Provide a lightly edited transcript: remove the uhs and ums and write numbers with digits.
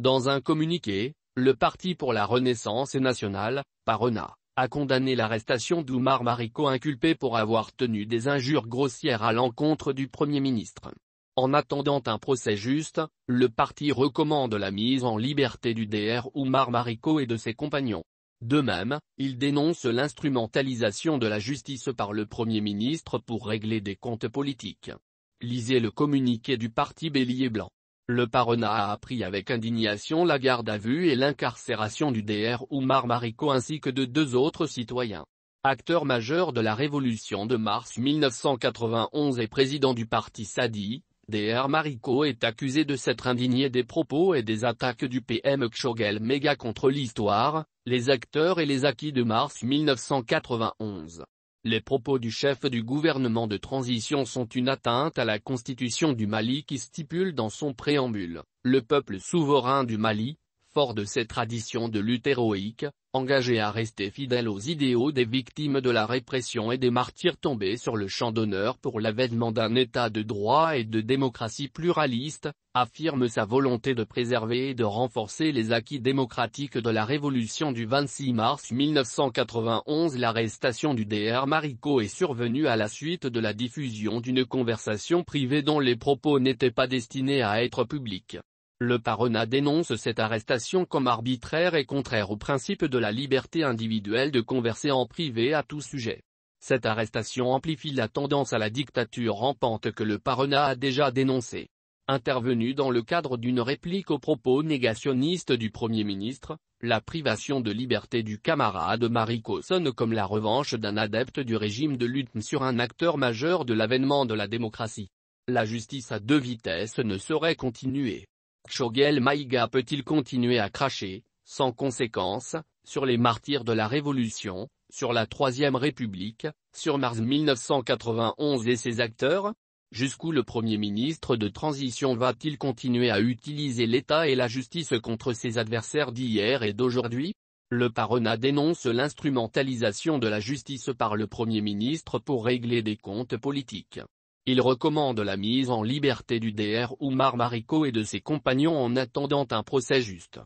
Dans un communiqué, le Parti pour la Renaissance nationale, PARENA, a condamné l'arrestation d'Oumar Mariko inculpé pour avoir tenu des injures grossières à l'encontre du Premier ministre. En attendant un procès juste, le parti recommande la mise en liberté du Dr Oumar Mariko et de ses compagnons. De même, il dénonce l'instrumentalisation de la justice par le Premier ministre pour régler des comptes politiques. Lisez le communiqué du parti Bélier Blanc. Le PARENA a appris avec indignation la garde à vue et l'incarcération du Dr Oumar Mariko ainsi que de 2 autres citoyens. Acteur majeur de la révolution de mars 1991 et président du parti Sadi, Dr Mariko est accusé de s'être indigné des propos et des attaques du PM Kshogel Mega contre l'histoire, les acteurs et les acquis de mars 1991. Les propos du chef du gouvernement de transition sont une atteinte à la constitution du Mali qui stipule dans son préambule, le peuple souverain du Mali, fort de ses traditions de lutte héroïque, engagé à rester fidèle aux idéaux des victimes de la répression et des martyrs tombés sur le champ d'honneur pour l'avènement d'un état de droit et de démocratie pluraliste, affirme sa volonté de préserver et de renforcer les acquis démocratiques de la révolution du 26 mars 1991. L'arrestation du Dr Mariko est survenue à la suite de la diffusion d'une conversation privée dont les propos n'étaient pas destinés à être publics. Le PARENA dénonce cette arrestation comme arbitraire et contraire au principe de la liberté individuelle de converser en privé à tout sujet. Cette arrestation amplifie la tendance à la dictature rampante que le PARENA a déjà dénoncée. Intervenu dans le cadre d'une réplique aux propos négationnistes du Premier ministre, la privation de liberté du camarade Mariko sonne comme la revanche d'un adepte du régime de lutte sur un acteur majeur de l'avènement de la démocratie. La justice à 2 vitesses ne saurait continuer. Kshogel Maïga peut-il continuer à cracher, sans conséquence, sur les martyrs de la Révolution, sur la Troisième République, sur mars 1991 et ses acteurs? Jusqu'où le Premier ministre de transition va-t-il continuer à utiliser l'État et la justice contre ses adversaires d'hier et d'aujourd'hui? Le PARENA dénonce l'instrumentalisation de la justice par le Premier ministre pour régler des comptes politiques. Il recommande la mise en liberté du Dr Oumar Mariko et de ses compagnons en attendant un procès juste.